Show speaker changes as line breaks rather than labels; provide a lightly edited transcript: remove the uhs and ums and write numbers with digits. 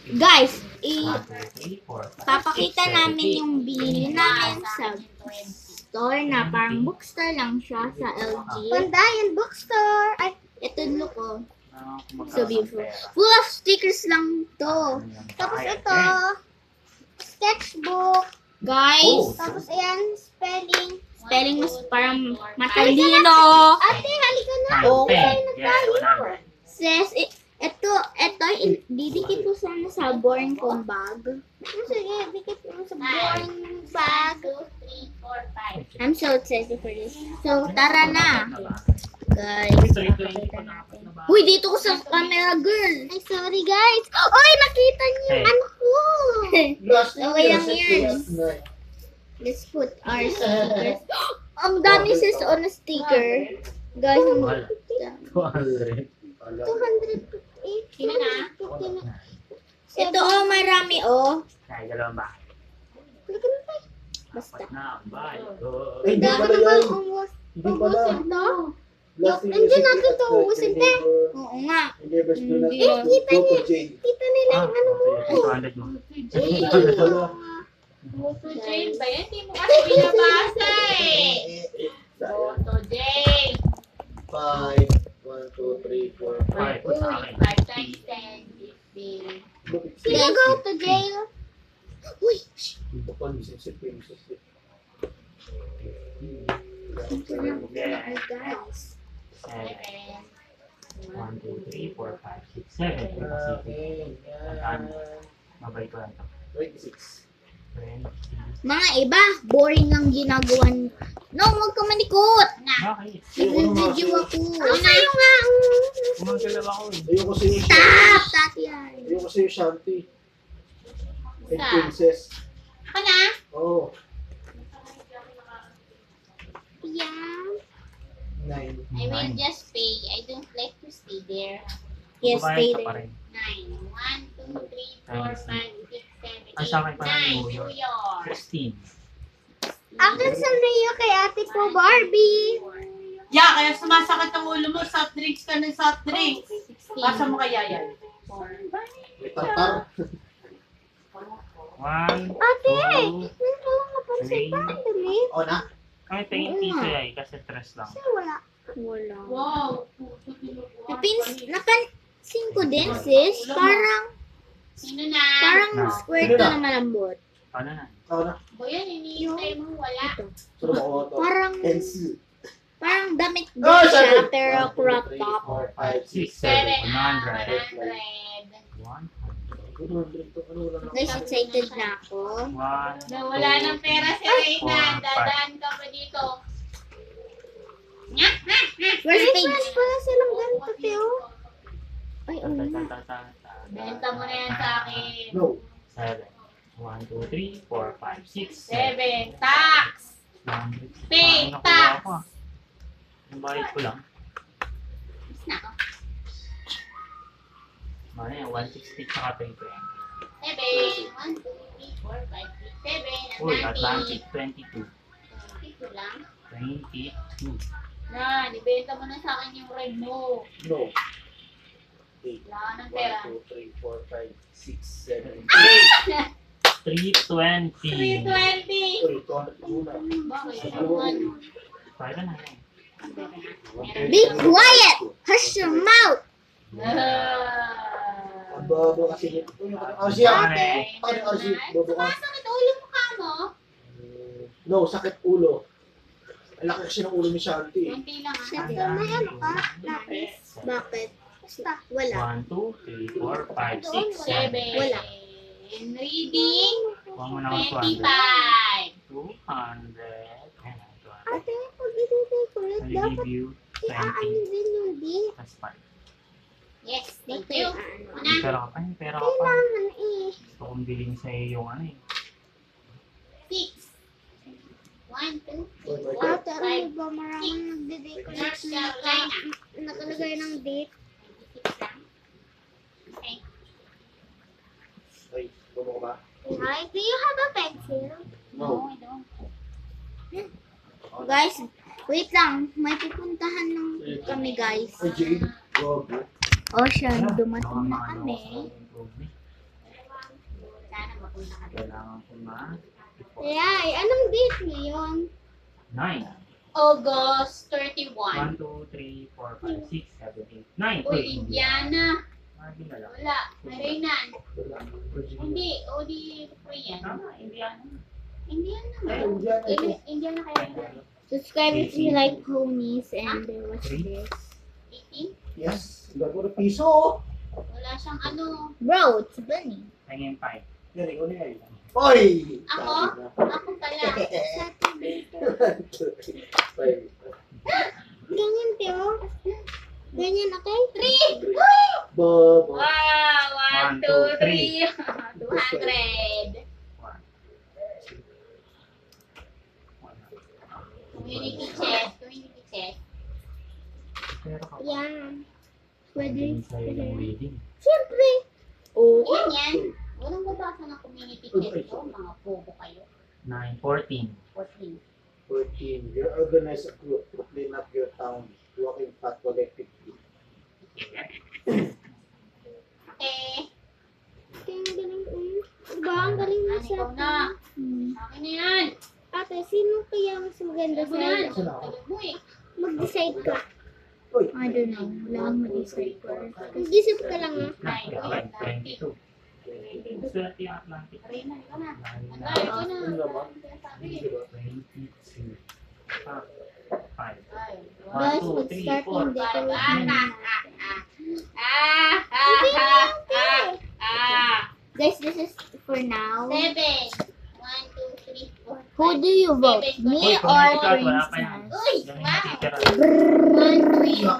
Guys,
1, 2, 3, 4, 5,
papakita
6, 7,
namin
8.
yung binili namin sa store na parang bookstore lang siya sa LG.
Pandayan Bookstore. Ay,
Ito look oh. So
So
beautiful. Full of stickers lang to.
tapos ito, sketchbook.
Guys,
Tapos ayan, spelling.
spelling mas parang matalino.
Ate, halika na.
Okay.
tayo.
Says, ito, didikit ko sana sa born kong bag.
Sige, dikit mo sa born bag.
3, 4, 5. I'm so excited for this. So, tara na. Guys, pakita natin. Uy, dito ko sa camera, girl.
Ay, sorry guys. Oy, nakita niyo yung ano ko.
Okay lang yan. Let's put our stickers. Ang dami sis on a sticker. Guys, ang
Wala. 200.
208.
Sino na?
59.
Ito oh, marami oh.
Ay, dalawang ba?
Halika na tayo.
Basta.
Na, bye.
Ay, hindi
Dami
pala
naman
yan.
ang
Hindi pala.
ubusin to.
Last
Yung engine natin to, ubusin te.
Oo nga.
Never do not
Hindi.
go to jail.
Kita nila
Ah,
yung ano mo.
200 mo.
Ano pala?
Photo Jane ba yan? Hindi mo kasi binabasa eh. Photo Jane.
5, 1, 2, 3, 4, 5.
5 sa akin.
5 times 10, 50.
Sino go to jail?
Uy,
Dito pa, misisip ko yung misisip.
ay guys.
7. 1, 2, 3, 4, 5, 6, 7. Mabay ko lang ito.
26.
20.
Mga iba, boring lang ginagawan. No, huwag ka manikot.
Bakit?
Nag-video ako.
Sa'yo nga.
Kumagalaw ako eh.
Ayoko sa'yo
Stop,
Shanti.
Tatian.
Ayoko sa'yo Shanti. And
Sa?
Princess.
Ako na?
Oo.
Yeah.
9.
I will just pay. I don't like to stay there.
Yes, stay
Babayad ka pa
there.
rin.
9. 1, 2, 3, 4, 5, 6, 7, 8,
Ang sa akin pa
9.
ng New
New
York.
York.
16.
Akin sa Rio kay ate po Barbie.
Yeah, kaya sumasakit ang ulo mo. Soft drinks ka ng soft drinks.
16.
Pasa mo kaya yan.
May tatar.
1,
Ate,
2,
nandun ka pa sa
3.
dali.
O na.
Kami tingin piso yan kasi stress lang.
Kasi wala.
Wala.
Wow.
Napansin ko din, sis.
Sino na?
Parang
Na.
square
Sino
to
na?
na malambot.
Ano na?
Ako na.
Boyan, iniintay mo. Wala.
Ito.
Sino ba ako to?
Parang,
Pencil.
parang damit din
Oh,
siya,
7.
pero crop top.
6,
7.
7, 100.
100.
100 to. Ano wala na?
Guys, excited na ako.
1,
Nawala ng pera si Reyna. Dadaan ka pa dito.
First page.
Friends pala silang ganito, Teo.
Ay, oo nga.
Benta mo na yan sa akin.
No.
7. 1, 2, 3, 4, 5, 6,
7.
7.
Tax.
100.
Pay,
Nakuha
tax.
ko ah. Ang bayad ko lang.
Na.
Ano yan? 160 tsaka 3 ko yan.
7. 1, 2, 3, 4, 5, 6, 7.
Uy, Atlantic 22.
Ito lang.
22.
Na, nibenta mo na sa akin yung red mo.
No. 8.
Wala ka ng pera.
1, 2, 3, 4, 5, 6, 7.
320.
320.
Sorry, 200 lang muna.
Bakit? Ano?
Kaya na yan.
Be quiet! Hush your mouth!
Ang baba kasi nito. RC ate. Ano yung RC? Bobo ka.
Sumasakit ulo mo ka mo?
No, sakit ulo. Ang laki kasi ng ulo ni Shanti.
Kunti lang ah.
Ate, may ano ka? Lapis.
Bakit?
Basta.
Wala.
1, 2, 3, 4, 5, 6,
7.
7.
Wala.
Reading.
Huwag mo na ako
25.
200. Ayan, 200.
Ate, pag iti-decorate,
I'll
dapat
give you
iaano
20.
din yung di.
That's 5.
Yes, thank
Ito
you.
yung ano.
Una.
May pera ka pa. May pera ka pa.
Kailangan eh.
Gusto kong bilhin sa'yo yung ano eh.
6. 1, 2, 3, 4,
Ate, ano
5,
ba maraming nagde-decorate
North
na
Carolina.
nakalagay ng date.
6 lang. Okay.
Ay, bobo ka ba?
Hi, do you have a pencil?
No.
I don't.
Guys, wait lang. May pupuntahan ng kami, guys.
Ay, Jade. Bobo.
O siya, dumating na kami.
Kailangan ko ma.
Yay, anong date ngayon?
9.
August 31.
1, 2, 3, 4, 5, 6, 7, 8, 9.
Uy, Indiana.
Margin na lang.
Wala. Marinan.
Wala. Virginia.
Hindi. O di Korean.
Tama, Indiana.
Indiana.
Indiana ito.
Indiana kaya.
Subscribe if you like ponies and watch this.
18?
Yes. Bago na piso.
Wala siyang ano.
Bro, it's bunny.
Tingin 5.
Yan, ikaw na yan. Oy!
Ako? Ako pala.
Ganyan, Teo. Ganyan, okay?
3!
Bobo.
Wow! 1, 2, 3. 200.
1.
Community chest. Community chest.
Pero ka
Yan.
Pwede.
sa'yo ng wedding.
Siyempre. Oo.
Yan yan. Walang babasa ng community chest ko. Mga bobo kayo.
9, 14.
14.
14. You organize a group to clean up your town. Walking path collectively.
Eh.
Kaya ang galing. Diba? Ang galing mo
Ano
sa
ikaw na? Akin na yan.
Ate, sino kaya mas maganda
Alam mo yan.
sa'yo?
Saan ako?
Alam mo eh.
Mag-decide ka.
Uy!
I don't know. Wala akong mag-decide for.
Mag-isip ka lang ah.
22. Swerte yung Atlantic.
Reyna, ikaw na. Ano,
9,
ikaw na.
Ano naman?
Sabi.
22. 5.
Ay,
Guys,
1, 2, 3,
mag-starting
4.
decoration na. Guys, this is for now.
7. 1, 2, 3, 4.
Who do you vote? Me or
Wala pa yan.
Princess?
Uy!
Yan yung
Wow!
natitira.
1, 3, 4.